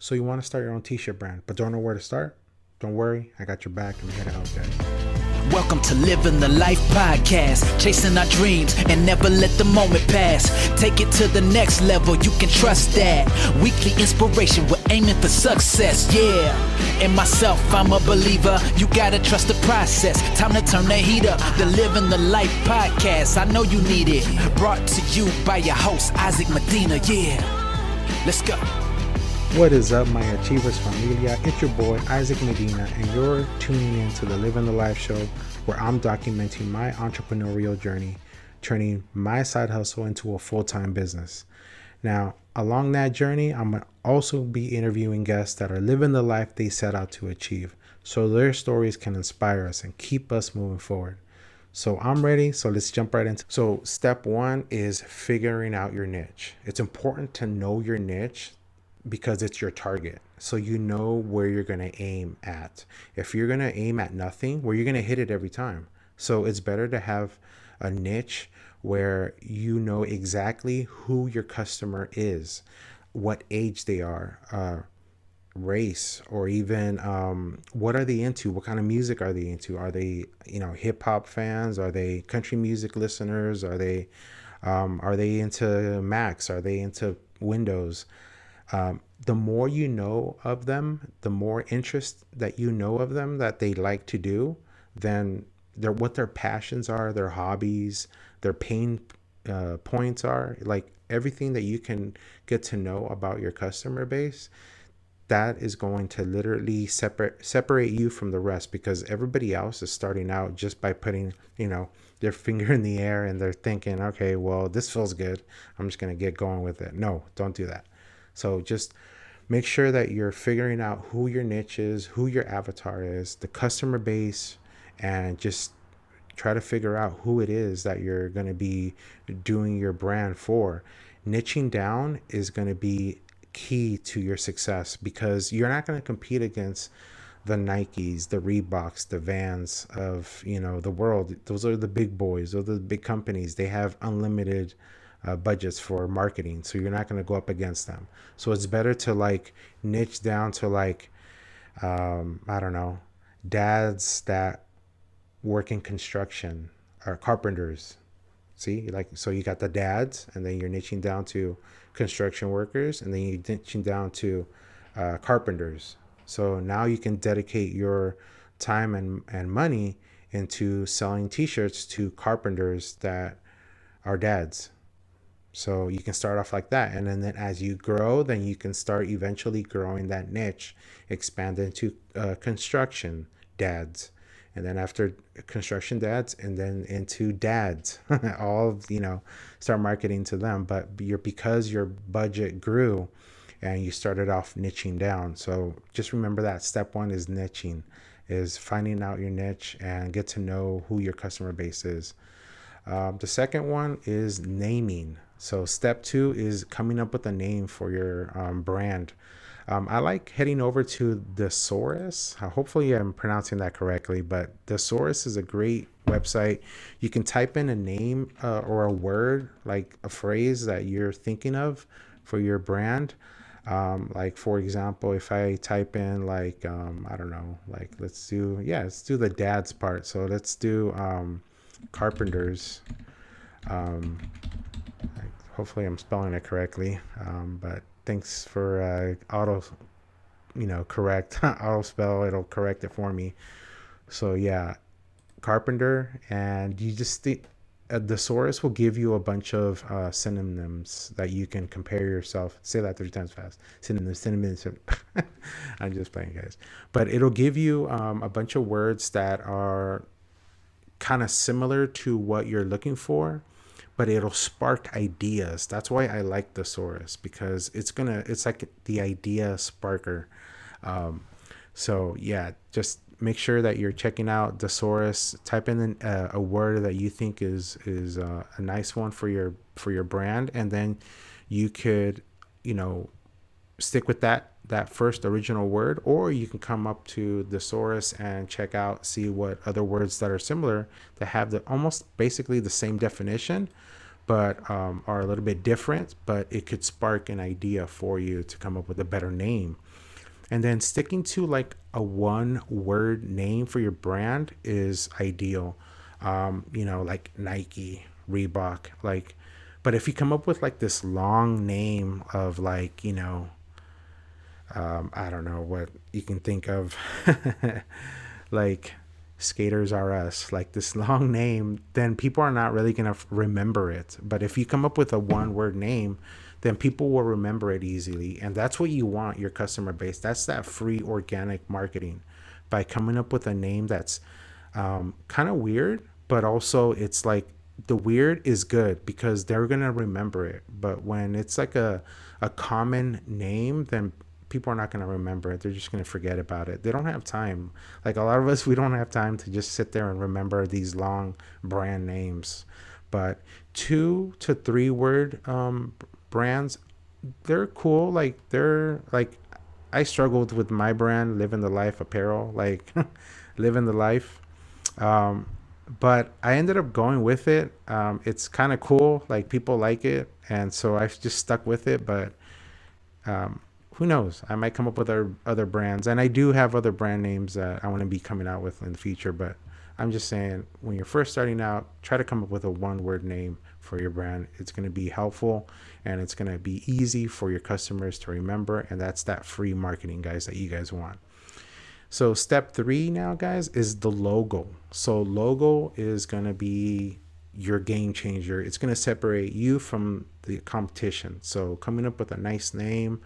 So you want to start your own t-shirt brand, but don't know where to start? Don't worry, I got your back. I'm here to help, guys. Welcome to Livin Da Life podcast, chasing our dreams and never let the moment pass. Take it to the next level, you can trust that. Weekly inspiration, we're aiming for success, yeah. In myself, I'm a believer, you gotta trust the process. Time to turn the heat up, the Livin Da Life podcast, I know you need it. Brought to you by your host, Isaac Medina, yeah. Let's go. What is up, my Achievers Familia? It's your boy, Isaac Medina, and you're tuning in to the Livin Da Life Show, where I'm documenting my entrepreneurial journey, turning my side hustle into a full-time business. Now, along that journey, I'm going to also be interviewing guests that are living the life they set out to achieve, so their stories can inspire us and keep us moving forward. So I'm ready, so let's jump right into. So step one is figuring out your niche. It's important to know your niche because it's your target, so you know where you're going to aim at. If you're going to aim at nothing, well, you're going to hit it every time. So it's better to have a niche where you know exactly who your customer is, what age they are, race, or even what are they into, what kind of music are they into. Are they hip-hop fans? Are they country music listeners? Are they into Macs? Are they into Windows? The more you know of them, the more interest that you know of them that they like to do, then what their passions are, their hobbies, their pain points are, like everything that you can get to know about your customer base, that is going to literally separate you from the rest, because everybody else is starting out just by putting, their finger in the air, and they're thinking, okay, well, this feels good, I'm just going to get going with it. No, don't do that. So just make sure that you're figuring out who your niche is, who your avatar is, the customer base, and just try to figure out who it is that you're going to be doing your brand for. Niching down is going to be key to your success, because you're not going to compete against the Nikes, the Reeboks, the Vans of the world. Those are the big boys. Those are the big companies. They have unlimited budgets for marketing, so you're not going to go up against them. So it's better to niche down to I don't know, dads that work in construction or carpenters. See, so you got the dads, and then you're niching down to construction workers, and then you're niching down to carpenters. So now you can dedicate your time and money into selling t-shirts to carpenters that are dads. So you can start off like that, and then as you grow, then you can start eventually growing that niche, expand into construction dads, and then after construction dads, and then into dads. All start marketing to them. But because your budget grew, and you started off niching down. So just remember that step one is niching, is finding out your niche and get to know who your customer base is. The second one is naming. So step two is coming up with a name for your brand. I like heading over to Thesaurus. Hopefully I'm pronouncing that correctly, but Thesaurus is a great website. You can type in a name or a word, like a phrase that you're thinking of for your brand. For example, if I type in I don't know, let's do the dads part. So let's do carpenters. Hopefully I'm spelling it correctly, but thanks for correct auto spell. It'll correct it for me. So yeah, carpenter, and you just the thesaurus will give you a bunch of synonyms that you can compare yourself. Say that 3 times fast. Synonyms. I'm just playing, guys. But it'll give you a bunch of words that are kind of similar to what you're looking for, but it'll spark ideas. That's why I like Thesaurus, because it's like the idea sparker. So yeah, just make sure that you're checking out Thesaurus. Type in a word that you think is a nice one for your brand, and then you could stick with that first original word, or you can come up to Thesaurus and see what other words that are similar, that have almost basically the same definition, but are a little bit different, but it could spark an idea for you to come up with a better name. And then sticking to like a one word name for your brand is ideal. Like Nike, Reebok, like, but if you come up with like this long name of like, I don't know what you can think of, like Skaters R Us, like this long name, then people are not really going to remember it. But if you come up with a one word name, then people will remember it easily. And that's what you want your customer base. That's that free organic marketing, by coming up with a name that's kind of weird, but also it's like the weird is good because they're going to remember it. But when it's like a common name, then people are not going to remember it. They're just going to forget about it. They don't have time. Like a lot of us, we don't have time to just sit there and remember these long brand names. But 2 to 3 word brands, they're cool. Like they're like, I struggled with my brand, Livin Da Life Apparel, like Livin Da Life. Um, but I ended up going with it. It's kind of cool. Like people like it. And so I've just stuck with it. But who knows? I might come up with other brands. And I do have other brand names that I want to be coming out with in the future. But I'm just saying, when you're first starting out, try to come up with a one word name for your brand. It's going to be helpful and it's going to be easy for your customers to remember. And that's that free marketing, guys, that you guys want. So step 3 now, guys, is the logo. So logo is going to be your game changer. It's going to separate you from the competition. So coming up with a nice name,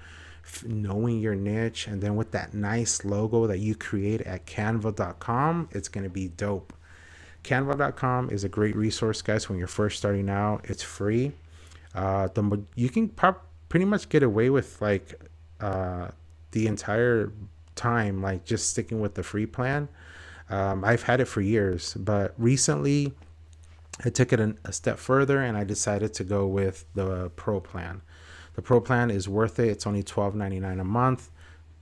knowing your niche, and then with that nice logo that you create at canva.com, it's going to be dope. Canva.com is a great resource, guys, when you're first starting out. It's free. You can pretty much get away with like the entire time, like just sticking with the free plan. I've had it for years, but recently I took it a step further and I decided to go with the pro plan. The pro plan is worth it. It's only $12.99 a month.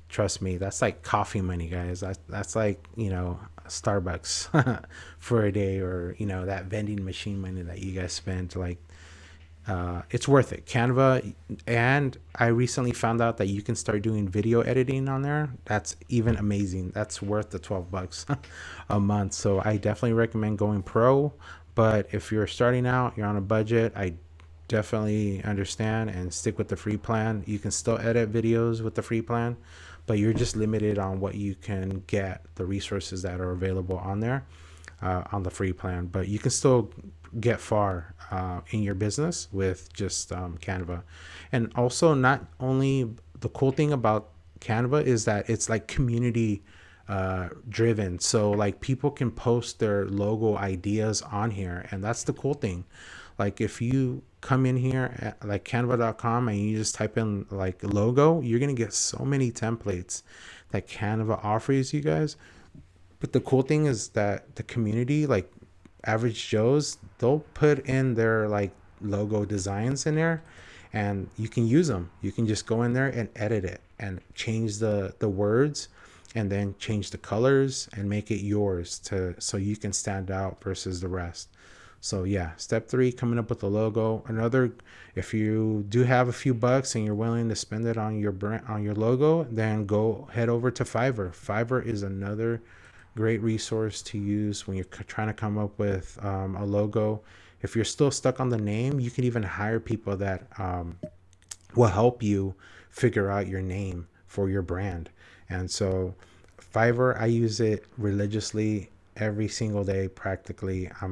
Trust me, that's like coffee money, guys. That's like, Starbucks for a day, or, that vending machine money that you guys spend. Like, it's worth it. Canva. And I recently found out that you can start doing video editing on there. That's even amazing. That's worth the $12 a month. So I definitely recommend going pro. But if you're starting out, you're on a budget, I definitely understand and stick with the free plan. You can still edit videos with the free plan, but you're just limited on what you can get, the resources that are available on there on the free plan. But you can still get far in your business with just Canva. And also, not only, the cool thing about Canva is that it's like community driven. So like people can post their logo ideas on here, and that's the cool thing. Like if you come in here at like canva.com and you just type in like logo, you're going to get so many templates that Canva offers you guys. But the cool thing is that the community, like average Joes, they'll put in their like logo designs in there and you can use them. You can just go in there and edit it and change the words, and then change the colors and make it yours so you can stand out versus the rest. So yeah, step 3, coming up with a logo. Another, if you do have a few bucks and you're willing to spend it on your brand, on your logo, then go head over to Fiverr. Fiverr is another great resource to use when you're trying to come up with a logo. If you're still stuck on the name, you can even hire people that will help you figure out your name for your brand. And so Fiverr, I use it religiously every single day practically. I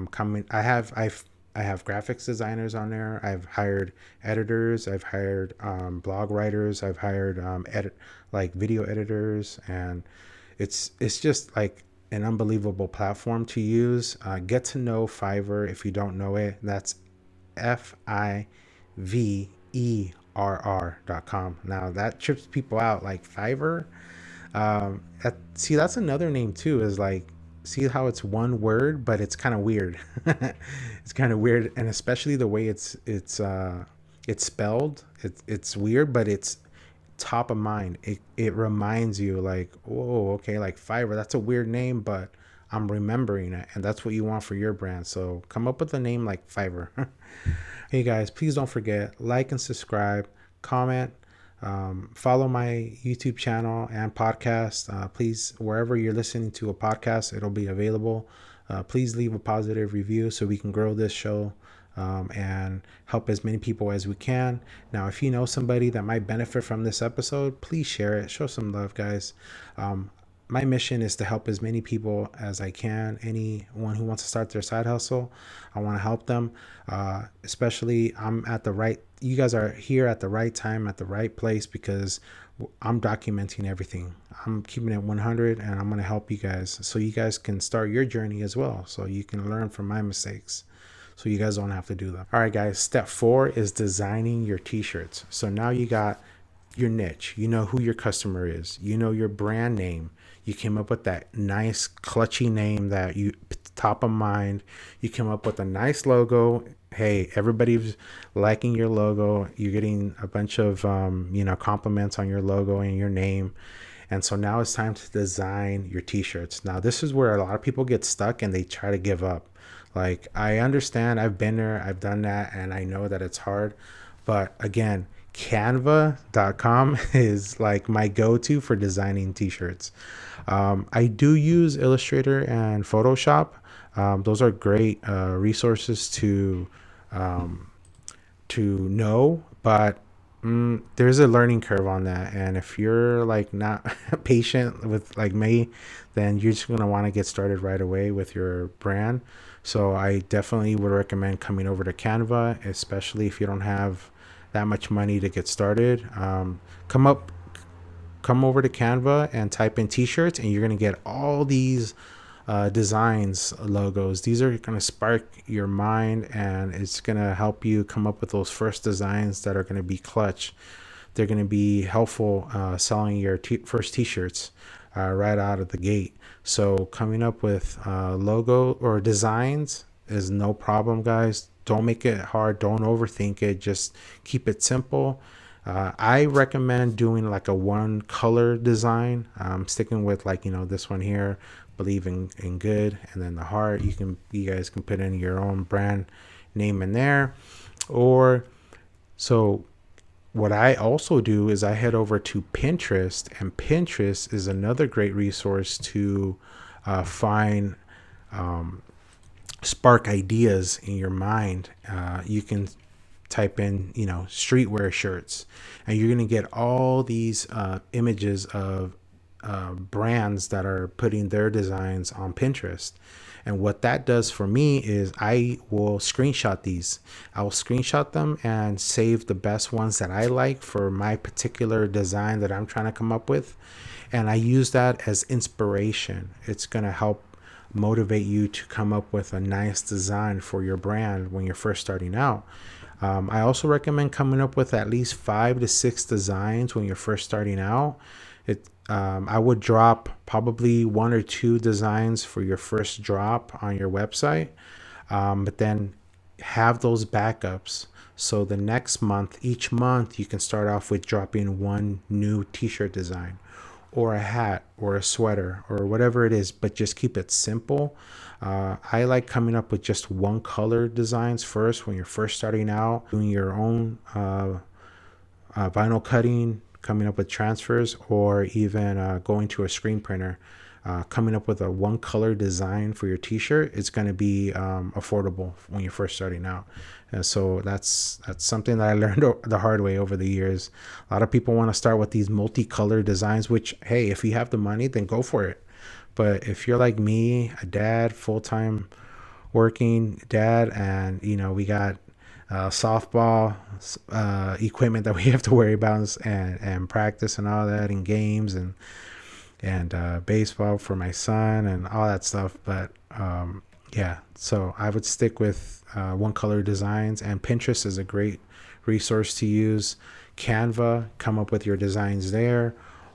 have graphics designers on there. I've hired editors, I've hired blog writers, I've hired video editors, and it's just like an unbelievable platform to use. Get to know Fiverr if you don't know it. That's fiverr.com. Now that trips people out, like Fiverr. See, that's another name too, is like, see how it's one word, but it's kind of weird. It's kind of weird. And especially the way it's spelled, it's weird, but it's top of mind. It reminds you like, oh, okay, like Fiverr, that's a weird name, but I'm remembering it. And that's what you want for your brand. So come up with a name like Fiverr. Hey guys, please don't forget, like and subscribe, comment, Follow my YouTube channel and podcast. Please, wherever you're listening to a podcast, it'll be available. Please leave a positive review so we can grow this show and help as many people as we can. Now, if you know somebody that might benefit from this episode, please share it. Show some love, guys. My mission is to help as many people as I can. Anyone who wants to start their side hustle, I want to help them. Especially, you guys are here at the right time, at the right place, because I'm documenting everything. I'm keeping it 100, and I'm going to help you guys so you guys can start your journey as well. So you can learn from my mistakes, so you guys don't have to do them. All right, guys. Step 4 is designing your t-shirts. So now you got your niche. You know who your customer is. You know your brand name. You came up with that nice clutchy name that you top of mind. You came up with a nice logo. Hey, everybody's liking your logo. You're getting a bunch of compliments on your logo and your name. And so now it's time to design your t-shirts. Now this is where a lot of people get stuck and they try to give up. Like, I understand, I've been there, I've done that, and I know that it's hard. But again, canva.com is like my go-to for designing t-shirts. I do use Illustrator and Photoshop. Those are great resources to know, but there's a learning curve on that. And if you're like not patient with like me, then you're just going to want to get started right away with your brand. So I definitely would recommend coming over to Canva, especially if you don't have that much money to get started. Come over to Canva and type in t-shirts, and you're going to get all these designs, logos. These are going to spark your mind, and it's going to help you come up with those first designs that are going to be clutch. They're going to be helpful selling your first t-shirts right out of the gate. So coming up with logo or designs is no problem, guys. Don't make it hard. Don't overthink it. Just keep it simple. I recommend doing like a one color design. Sticking with this one here, believe in good, and then the heart. You guys can put in your own brand name in there. Or so what I also do is I head over to Pinterest, and Pinterest is another great resource to find spark ideas in your mind. You can type in streetwear shirts, and you're going to get all these images of brands that are putting their designs on Pinterest. And what that does for me is I will screenshot these. I will screenshot them and save the best ones that I like for my particular design that I'm trying to come up with, and I use that as inspiration. It's going to help motivate you to come up with a nice design for your brand when you're first starting out. I also recommend coming up with at least 5 to 6 designs when you're first starting out. I would drop probably 1 or 2 designs for your first drop on your website, but then have those backups. So the next month, each month, you can start off with dropping 1 new t-shirt design, or a hat, or a sweater, or whatever it is, but just keep it simple. I like coming up with just 1 color designs first when you're first starting out, doing your own vinyl cutting, coming up with transfers, or even going to a screen printer. Coming up with a 1 color design for your t-shirt, it's going to be affordable when you're first starting out. And so that's something that I learned the hard way over the years. A lot of people want to start with these multicolor designs, which, hey, if you have the money, then go for it. But if you're like me, a dad, full-time working dad, and we got softball equipment that we have to worry about, and practice and all that, and games and baseball for my son and all that stuff. But so I would stick with 1 color designs, and Pinterest is a great resource to use. Canva, come up with your designs there.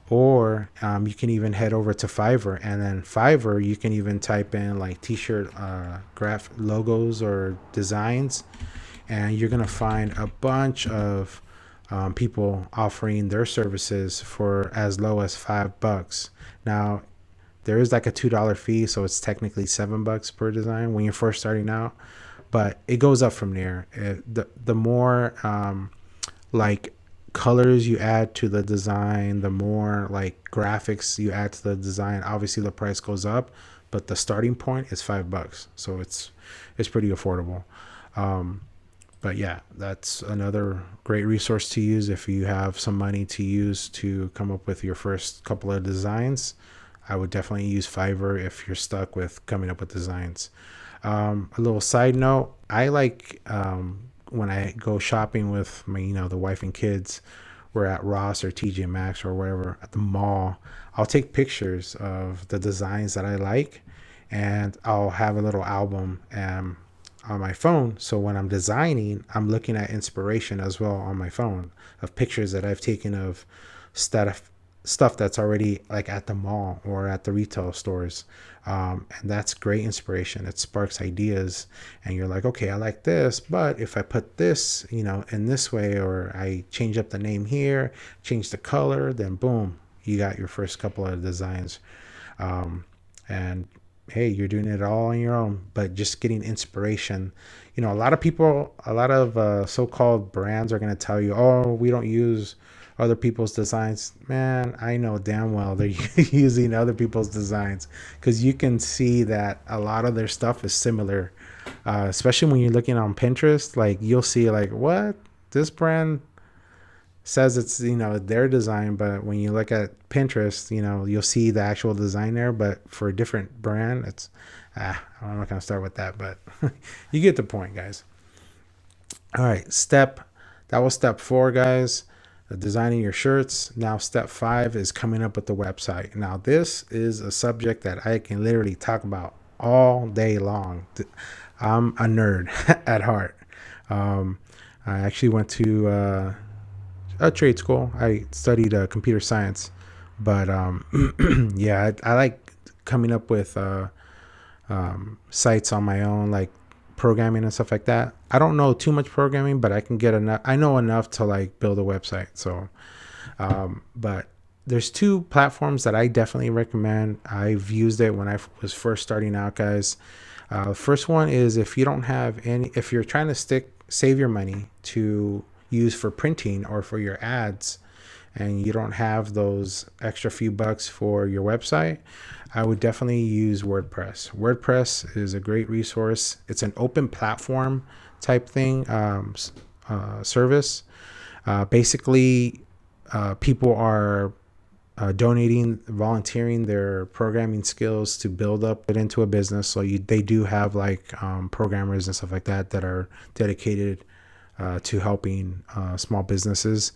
Or you can even head over to Fiverr, and then Fiverr, you can even type in like t-shirt graph logos or designs, and you're going to find a bunch of people offering their services for as low as $5. Now, there is like a $2 fee, so it's technically $7 per design when you're first starting out, but it goes up from there. The more like colors you add to the design, the more like graphics you add to the design, obviously the price goes up, but the starting point is $5. So it's pretty affordable. But yeah, that's another great resource to use if you have some money to use to come up with your first couple of designs. I would definitely use Fiverr if you're stuck with coming up with designs. A little side note, I like when I go shopping with my, the wife and kids, we're at Ross or TJ Maxx or wherever at the mall, I'll take pictures of the designs that I like, and I'll have a little album on my phone. So when I'm designing, I'm looking at inspiration as well on my phone of pictures that I've taken of stuff that's already like at the mall or at the retail stores. And that's great inspiration. It sparks ideas, and you're like, okay, I like this, but if I put this, in this way, or I change up the name here, change the color, then boom, you got your first couple of designs. And hey, you're doing it all on your own, but just getting inspiration. A lot of so-called brands are going to tell you, oh, we don't use other people's designs. Man, I know damn well they're using other people's designs, because you can see that a lot of their stuff is similar, especially when you're looking on Pinterest. Like, you'll see like, what, this brand says it's their design, but when you look at Pinterest, you'll see the actual design there, but for a different brand. It's I'm not gonna start with that, but you get the point, guys. All right, that was step 4, guys. Designing your shirts. Now step 5 is coming up with the website. Now this is a subject that I can literally talk about all day long. I'm a nerd at heart. I actually went to a trade school. I studied computer science, but yeah, I like coming up with sites on my own, like programming and stuff like that. I don't know too much programming, but I know enough to like build a website. So but there's 2 platforms that I definitely recommend. I've used it when I was first starting out, guys. First one is, if you're trying to save your money to use for printing or for your ads, and you don't have those extra few bucks for your website, I would definitely use WordPress. WordPress is a great resource. It's an open platform type thing, service. Basically, people are volunteering their programming skills to build up it into a business. So they do have like programmers and stuff like that are dedicated to helping small businesses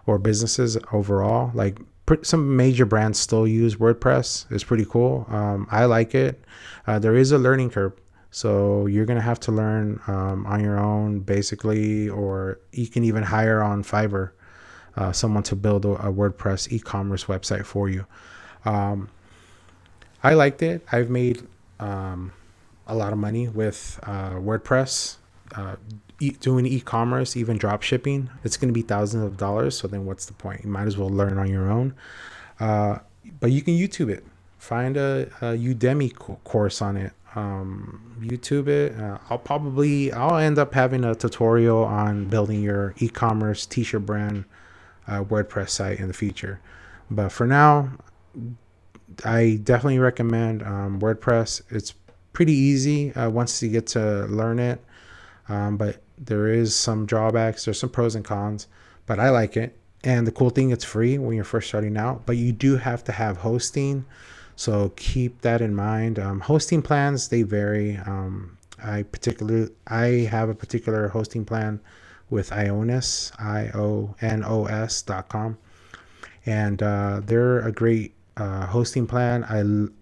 or businesses overall. Like some major brands still use WordPress. It's pretty cool. I like it. There is a learning curve, so you're gonna have to learn on your own, basically, or you can even hire on Fiverr someone to build a WordPress e-commerce website for you. I liked it. I've made a lot of money with WordPress. Doing e-commerce, even drop shipping, it's going to be thousands of dollars. So then what's the point? You might as well learn on your own. But you can YouTube it. Find a Udemy course on it. YouTube it. I'll end up having a tutorial on building your e-commerce t-shirt brand WordPress site in the future. But for now, I definitely recommend WordPress. It's pretty easy once you get to learn it. But there is some drawbacks. There's some pros and cons, but I like it. And the cool thing, it's free when you're first starting out, but you do have to have hosting. So keep that in mind. Hosting plans, they vary. I have a particular hosting plan with Ionos, ionos.com. And they're a great hosting plan.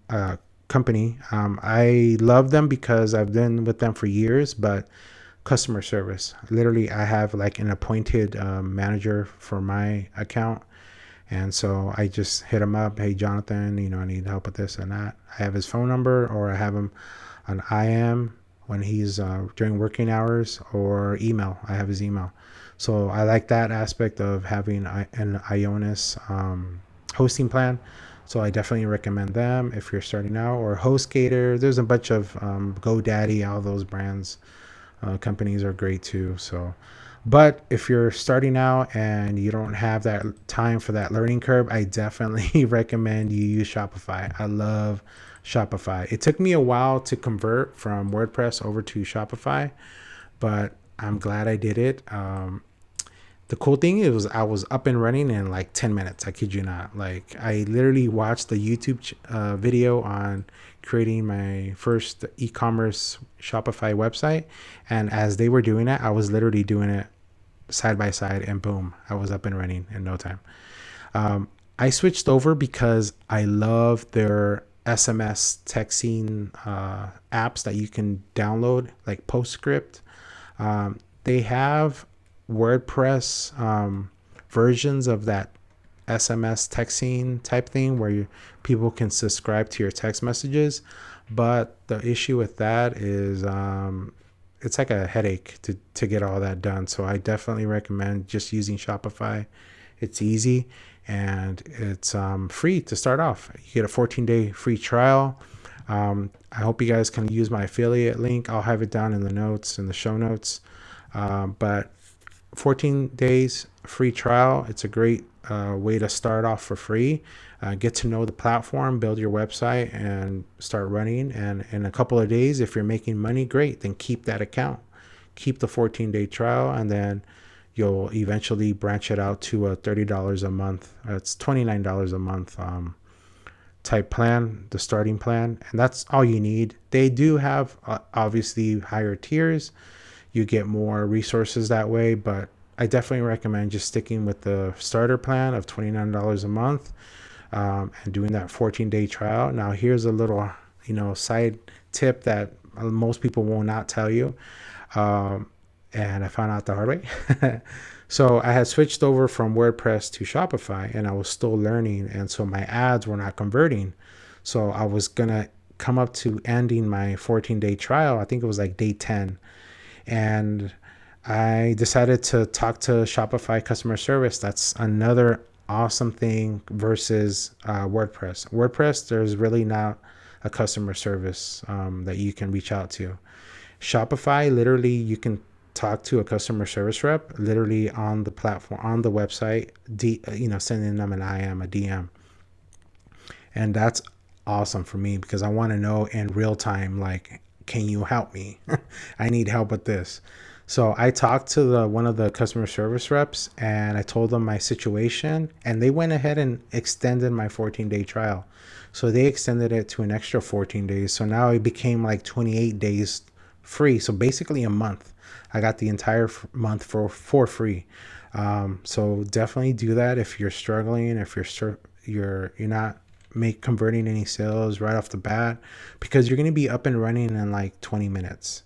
Company. I love them because I've been with them for years, but customer service, literally I have like an appointed manager for my account, and so I just hit him up. Hey Jonathan, I need help with this and that. I have his phone number, or I have him on IM when he's during working hours, or email. I have his email. So I like that aspect of having an Ionos hosting plan. So I definitely recommend them if you're starting out. Or HostGator. There's a bunch of GoDaddy, all those brands. Companies are great too. So, But if you're starting out and you don't have that time for that learning curve, I definitely recommend you use Shopify. I love Shopify. It took me a while to convert from WordPress over to Shopify, but I'm glad I did it. The cool thing is I was up and running in like 10 minutes. I kid you not. Like I literally watched the YouTube video on creating my first e-commerce Shopify website. And as they were doing it, I was literally doing it side by side, and boom, I was up and running in no time. I switched over because I love their SMS texting apps that you can download, like Postscript. They have WordPress versions of that SMS texting type thing where people can subscribe to your text messages. But the issue with that is it's like a headache to get all that done. So I definitely recommend just using Shopify. It's easy and it's free to start off. You get a 14-day free trial. I hope you guys can use my affiliate link. I'll have it down in the notes, in the show notes. But 14 days free trial. It's a great way to start off for free. Get to know the platform, build your website, and start running. And in a couple of days, if you're making money, great. Then keep that account. Keep the 14-day trial, and then you'll eventually branch it out to a $30 a month. It's $29 a month type plan, the starting plan. And that's all you need. They do have obviously higher tiers. You get more resources that way, but I definitely recommend just sticking with the starter plan of $29 a month and doing that 14-day trial. Now, here's a little, side tip that most people will not tell you. And I found out the hard way. So I had switched over from WordPress to Shopify, and I was still learning. And so my ads were not converting. So I was going to come up to ending my 14-day trial. I think it was like day 10. And I decided to talk to Shopify customer service. That's another awesome thing versus WordPress. WordPress, there's really not a customer service that you can reach out to. Shopify, literally, you can talk to a customer service rep literally on the platform, on the website, sending them an IM, a DM. And that's awesome for me because I want to know in real time, like, can you help me? I need help with this. So I talked to one of the customer service reps and I told them my situation, and they went ahead and extended my 14-day trial. So they extended it to an extra 14 days. So now it became like 28 days free. So basically a month. I got the entire month for free. So definitely do that if you're struggling, if you're not converting any sales right off the bat, because you're going to be up and running in like 20 minutes.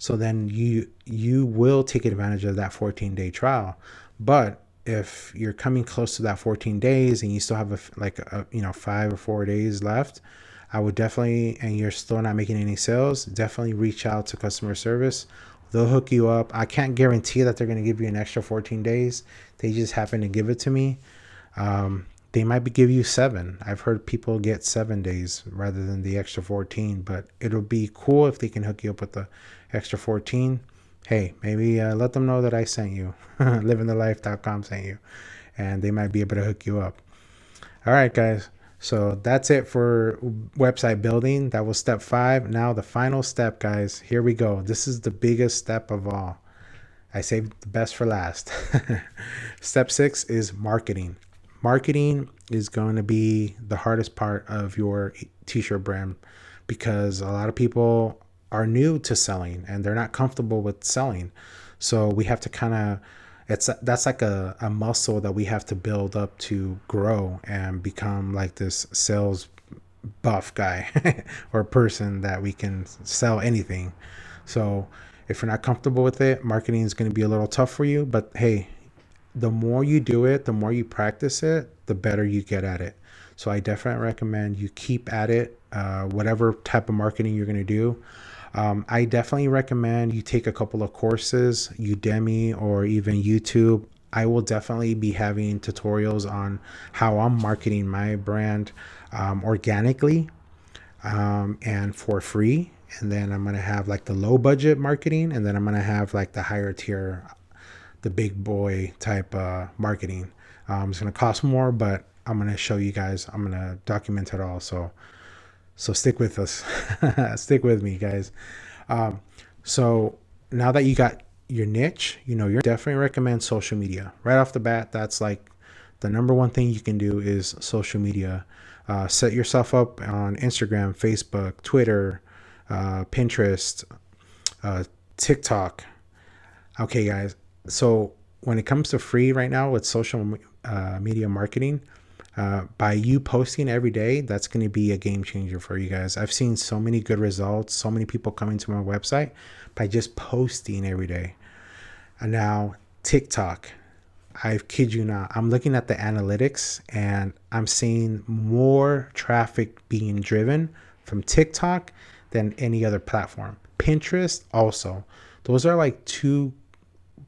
So then you will take advantage of that 14-day trial. But if you're coming close to that 14 days and you still have 5 or 4 days left, I would definitely, and you're still not making any sales, definitely reach out to customer service. They'll hook you up. I can't guarantee that they're going to give you an extra 14 days. They just happen to give it to me. They might give you 7. I've heard people get 7 days rather than the extra 14, but it'll be cool if they can hook you up with the extra 14. Hey, maybe let them know that I sent you. LivinDaLife.com sent you, and they might be able to hook you up. All right, guys. So that's it for website building. That was step 5. Now the final step, guys. Here we go. This is the biggest step of all. I saved the best for last. Step 6 is marketing. Marketing is going to be the hardest part of your t-shirt brand because a lot of people are new to selling and they're not comfortable with selling. So we have to that's like a muscle that we have to build up to grow and become like this sales buff guy or person that we can sell anything. So if you're not comfortable with it, marketing is going to be a little tough for you. But hey, the more you do it, the more you practice it, the better you get at it. So I definitely recommend you keep at it, whatever type of marketing you're going to do. I definitely recommend you take a couple of courses, Udemy or even YouTube. I will definitely be having tutorials on how I'm marketing my brand organically and for free. And then I'm going to have like the low budget marketing, and then I'm going to have like the higher tier the big boy type marketing. It's going to cost more, but I'm going to show you guys. I'm going to document it all. So stick with us. Stick with me, guys. So now that you got your niche, you're definitely recommend social media right off the bat. That's like the number one thing you can do is social media. Set yourself up on Instagram, Facebook, Twitter, Pinterest, TikTok. Okay, guys. So when it comes to free right now with social media marketing, by you posting every day, that's going to be a game changer for you guys. I've seen so many good results, so many people coming to my website by just posting every day. And now TikTok, I kid you not, I'm looking at the analytics and I'm seeing more traffic being driven from TikTok than any other platform. Pinterest also. Those are like two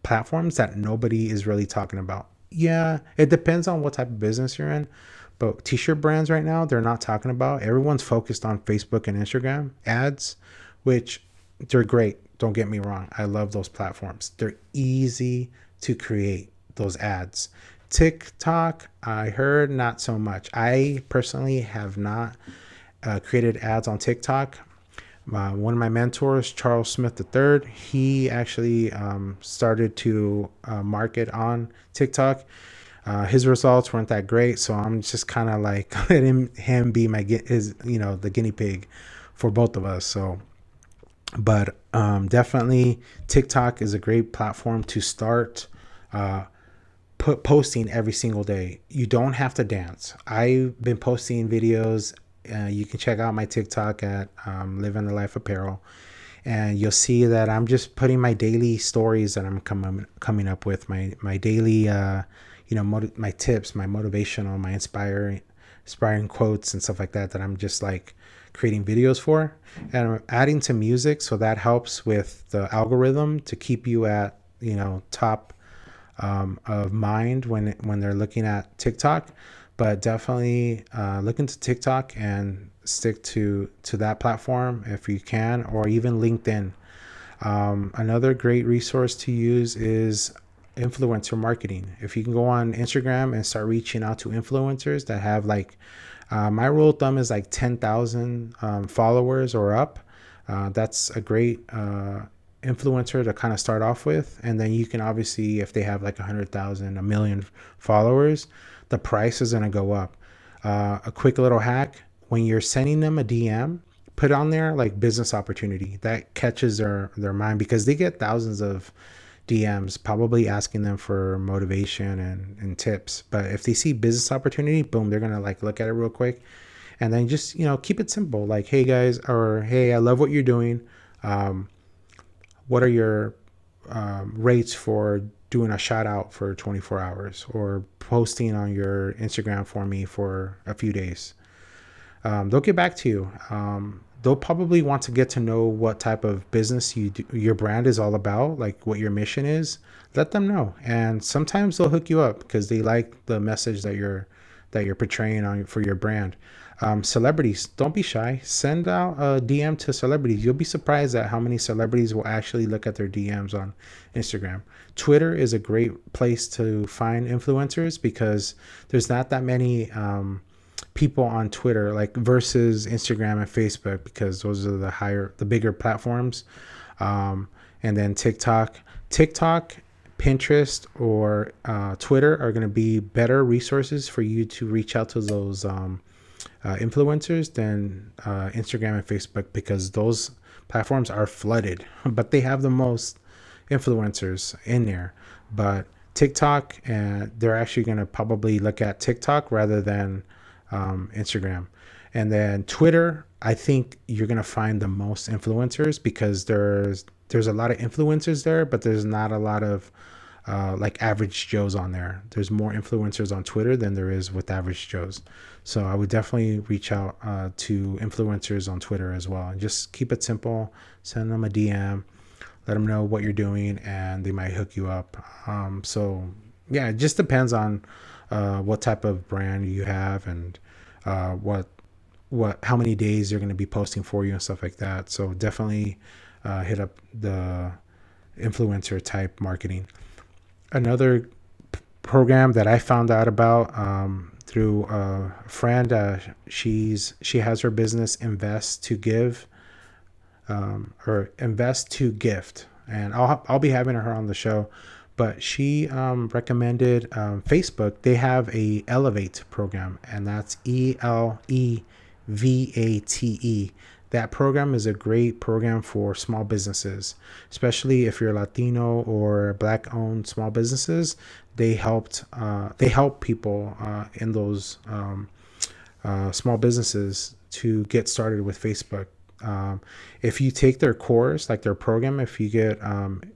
platforms that nobody is really talking about. Yeah, it depends on what type of business you're in, but t-shirt brands right now, they're not talking about. Everyone's focused on Facebook and Instagram ads, which they're great. Don't get me wrong. I love those platforms. They're easy to create, those ads. TikTok, I heard not so much. I personally have not created ads on TikTok. One of my mentors, Charles Smith III, he actually started to market on TikTok. His results weren't that great, so I'm just kind of like letting him be the guinea pig for both of us. So, but definitely TikTok is a great platform to start posting every single day. You don't have to dance. I've been posting videos. You can check out my TikTok at Livin Da Life Apparel, and you'll see that I'm just putting my daily stories that I'm coming up with, my daily, my tips, my motivational, my inspiring quotes and stuff like that I'm just like creating videos for, and I'm adding to music, so that helps with the algorithm to keep you at top of mind when they're looking at TikTok. But definitely look into TikTok and stick to that platform if you can, or even LinkedIn. Another great resource to use is influencer marketing. If you can go on Instagram and start reaching out to influencers that have my rule of thumb is like 10,000 followers or up. That's a great influencer to kind of start off with. And then you can obviously, if they have like 100,000, a million followers, the price is going to go up. A quick little hack: when you're sending them a DM, put on there like business opportunity. That catches their mind, because they get thousands of DMs probably asking them for motivation and tips. But if they see business opportunity, boom, they're going to like look at it real quick. And then just, keep it simple. Like, hey guys, or hey, I love what you're doing. What are your rates for doing a shout out for 24 hours or posting on your Instagram for me for a few days? They'll get back to you. They'll probably want to get to know what type of business your brand is all about, like what your mission is. Let them know. And sometimes they'll hook you up because they like the message that you're portraying for your brand. Celebrities, don't be shy. Send out a DM to celebrities. You'll be surprised at how many celebrities will actually look at their DMs on Instagram. Twitter is a great place to find influencers because there's not that many people on Twitter versus Instagram and Facebook, because those are the bigger platforms. And then TikTok, Pinterest, or Twitter are going to be better resources for you to reach out to those influencers than Instagram and Facebook, because those platforms are flooded, but they have the most influencers in there. But TikTok, and they're actually going to probably look at TikTok rather than Instagram. And then Twitter, I think you're going to find the most influencers, because there's a lot of influencers there, but there's not a lot of average Joes on there. There's more influencers on Twitter than there is with average Joes. So I would definitely reach out to influencers on Twitter as well, and just keep it simple. Send them a DM, let them know what you're doing, and they might hook you up. So yeah, it just depends on what type of brand you have, and how many days you're going to be posting for you and stuff like that. So definitely hit up the influencer type marketing. Another program that I found out about through a friend. She has her business Invest to Give, or Invest to Gift, and I'll be having her on the show. But she recommended Facebook. They have a Elevate program, and that's ELEVATE. That program is a great program for small businesses, especially if you're Latino or Black-owned small businesses. They help people in those small businesses to get started with Facebook. If you take their course, like their program, if you get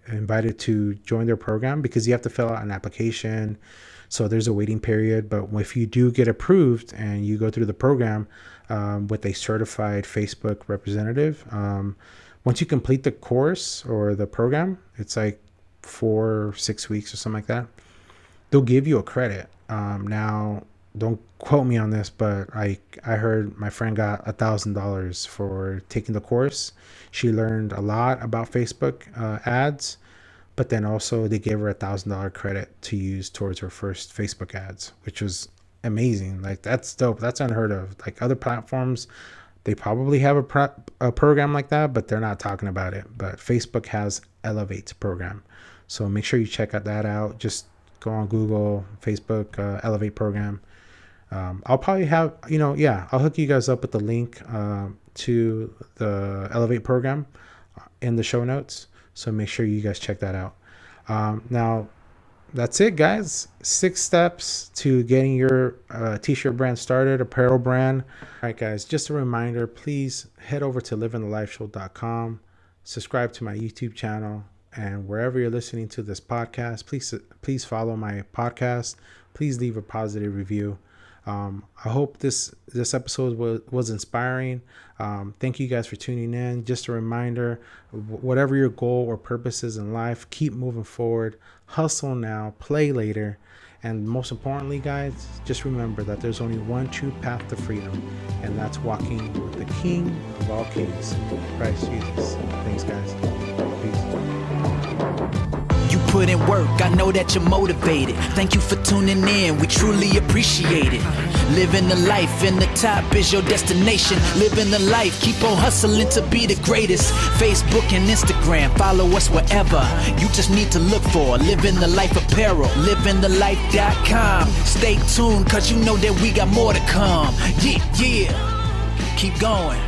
invited to join their program, because you have to fill out an application, so there's a waiting period. But if you do get approved and you go through the program with a certified Facebook representative, once you complete the course or the program, it's like 4 or 6 weeks or something like that, they'll give you a credit. Now, don't quote me on this, but I heard my friend got $1,000 for taking the course. She learned a lot about Facebook ads, but then also they gave her $1,000 credit to use towards her first Facebook ads, which was amazing. Like, that's dope. That's unheard of. Like, other platforms, they probably have a program like that, but they're not talking about it. But Facebook has Elevate program, so make sure you check that out. Just go on Google, Facebook, Elevate program. I'll probably have, I'll hook you guys up with the link to the Elevate program in the show notes. So make sure you guys check that out. Now, that's it, guys. 6 steps to getting your t-shirt brand started, apparel brand. All right, guys, just a reminder, please head over to livinthelifeshow.com, subscribe to my YouTube channel, and wherever you're listening to this podcast, please follow my podcast. Please leave a positive review. I hope this episode was inspiring. Thank you guys for tuning in. Just a reminder, whatever your goal or purpose is in life, keep moving forward. Hustle now, play later. And most importantly, guys, just remember that there's only one true path to freedom, and that's walking with the King of all kings, Christ Jesus. Thanks, guys. Peace. You put in work, I know that you're motivated. Thank you for tuning in, we truly appreciate it. Living the life, and the top is your destination. Living the life, keep on hustling to be the greatest. Facebook and Instagram, follow us wherever. You just need to look for Living the Life apparel, livingthelife.com. Stay tuned, cause you know that we got more to come. Yeah, keep going.